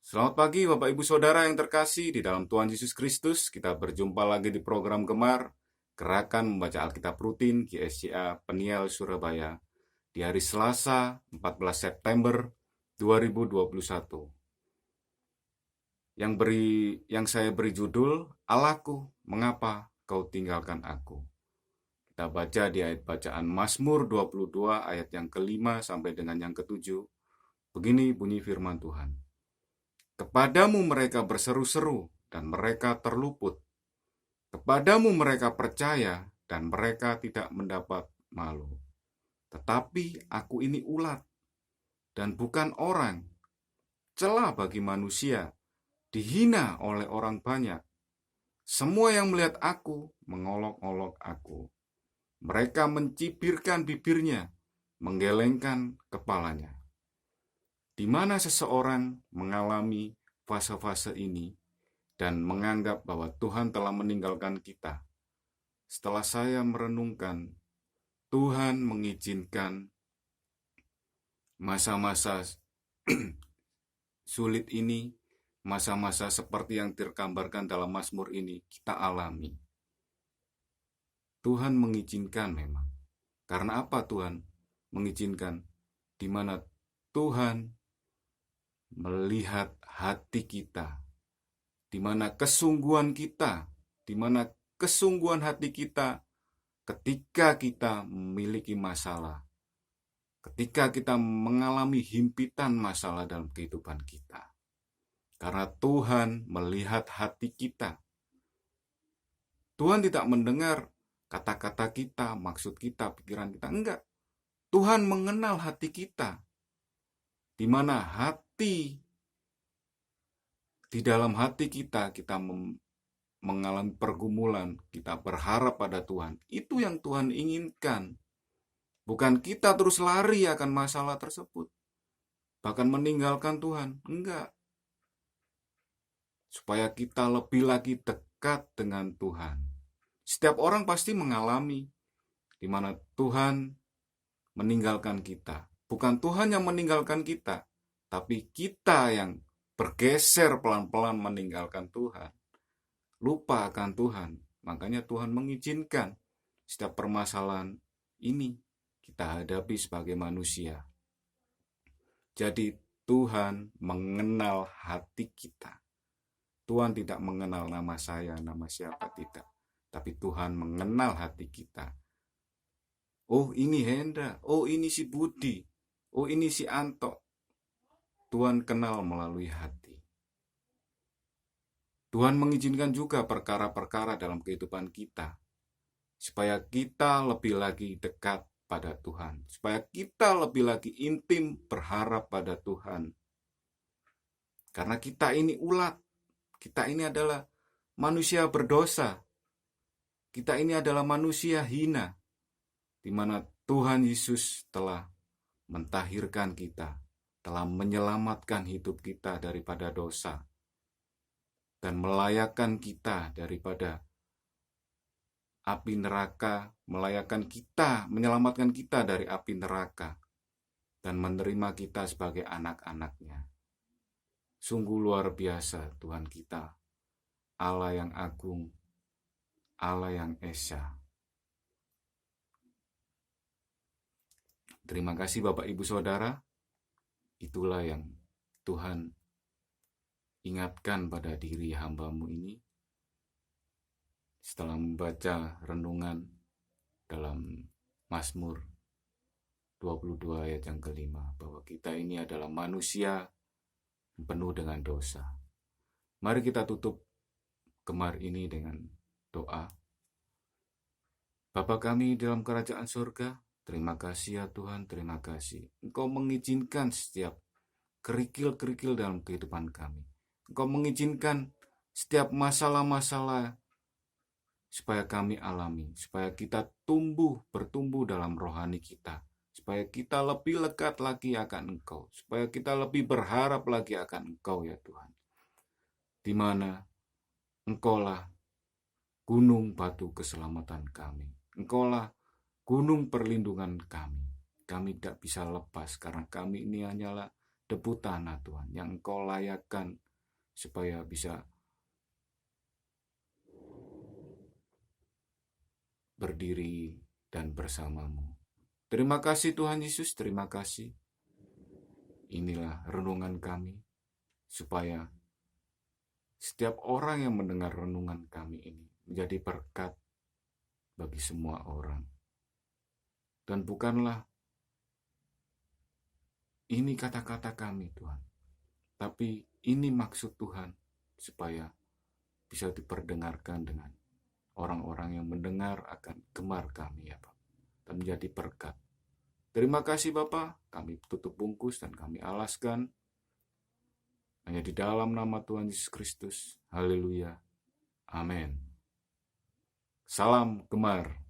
Selamat pagi Bapak Ibu Saudara yang terkasih di dalam Tuhan Yesus Kristus. Kita berjumpa lagi di program Gemar, Gerakan Membaca Alkitab Rutin GSCA Peniel Surabaya di hari Selasa 14 September 2021. Yang saya beri judul, Allahku, mengapa kau tinggalkan aku? Kita baca di ayat bacaan Mazmur 22 ayat yang kelima sampai dengan yang ketujuh. Begini bunyi firman Tuhan. Kepadamu mereka berseru-seru dan mereka terluput. Kepadamu mereka percaya dan mereka tidak mendapat malu. Tetapi aku ini ulat dan bukan orang, celah bagi manusia, dihina oleh orang banyak. Semua yang melihat aku mengolok-olok aku. Mereka mencibirkan bibirnya, menggelengkan kepalanya. Di mana seseorang mengalami fase-fase ini dan menganggap bahwa Tuhan telah meninggalkan kita. Setelah saya merenungkan, Tuhan mengizinkan masa-masa sulit ini, masa-masa seperti yang tergambarkan dalam Mazmur ini, kita alami. Tuhan mengizinkan memang. Karena apa Tuhan mengizinkan? Di mana Tuhan melihat hati kita, di mana kesungguhan kita, di mana kesungguhan hati kita ketika kita memiliki masalah, ketika kita mengalami himpitan masalah dalam kehidupan kita. Karena Tuhan melihat hati kita. Tuhan tidak mendengar kata-kata kita, maksud kita, pikiran kita. Enggak. Tuhan mengenal hati kita. Di mana di dalam hati kita mengalami pergumulan, kita berharap pada Tuhan. Itu yang Tuhan inginkan. Bukan kita terus lari akan masalah tersebut. Bahkan meninggalkan Tuhan. Enggak. Supaya kita lebih lagi dekat dengan Tuhan. Setiap orang pasti mengalami di mana Tuhan meninggalkan kita. Bukan Tuhan yang meninggalkan kita, tapi kita yang bergeser pelan-pelan meninggalkan Tuhan. Lupa akan Tuhan. Makanya Tuhan mengizinkan setiap permasalahan ini kita hadapi sebagai manusia. Jadi Tuhan mengenal hati kita. Tuhan tidak mengenal nama saya, nama siapa tidak. Tapi Tuhan mengenal hati kita. Oh ini Hendra, oh ini si Budi, oh ini si Anto. Tuhan kenal melalui hati. Tuhan mengizinkan juga perkara-perkara dalam kehidupan kita. Supaya kita lebih lagi dekat pada Tuhan. Supaya kita lebih lagi intim berharap pada Tuhan. Karena kita ini ulat. Kita ini adalah manusia berdosa. Kita ini adalah manusia hina. Di mana Tuhan Yesus telah mentahirkan kita. Telah menyelamatkan hidup kita daripada dosa. Dan melayakkan kita daripada api neraka, menyelamatkan kita dari api neraka, dan menerima kita sebagai anak-anaknya. Sungguh luar biasa Tuhan kita, Allah yang agung, Allah yang esa. Terima kasih Bapak Ibu Saudara, itulah yang Tuhan ingatkan pada diri hamba-Mu ini. Setelah membaca renungan dalam Mazmur 22 ayat yang kelima, bahwa kita ini adalah manusia penuh dengan dosa. Mari kita tutup Gemar ini dengan doa. Bapa kami dalam kerajaan surga, terima kasih ya Tuhan, terima kasih. Engkau mengizinkan setiap kerikil-kerikil dalam kehidupan kami. Engkau mengizinkan setiap masalah-masalah supaya kami alami, supaya kita bertumbuh dalam rohani kita, supaya kita lebih lekat lagi akan Engkau, supaya kita lebih berharap lagi akan Engkau ya Tuhan. Di mana Engkaulah gunung batu keselamatan kami. Engkaulah gunung perlindungan kami. Kami tidak bisa lepas karena kami ini hanyalah debu tanah Tuhan, yang Engkau layakkan supaya bisa berdiri dan bersama-Mu. Terima kasih Tuhan Yesus, terima kasih. Inilah renungan kami, supaya setiap orang yang mendengar renungan kami ini menjadi berkat bagi semua orang. Dan bukanlah ini kata-kata kami Tuhan, tapi ini maksud Tuhan, supaya bisa diperdengarkan dengan orang-orang yang mendengar akan gemar kami ya Pak, dan menjadi berkat. Terima kasih Bapa, kami tutup bungkus dan kami alaskan hanya di dalam nama Tuhan Yesus Kristus. Haleluya. Amin. Salam gemar.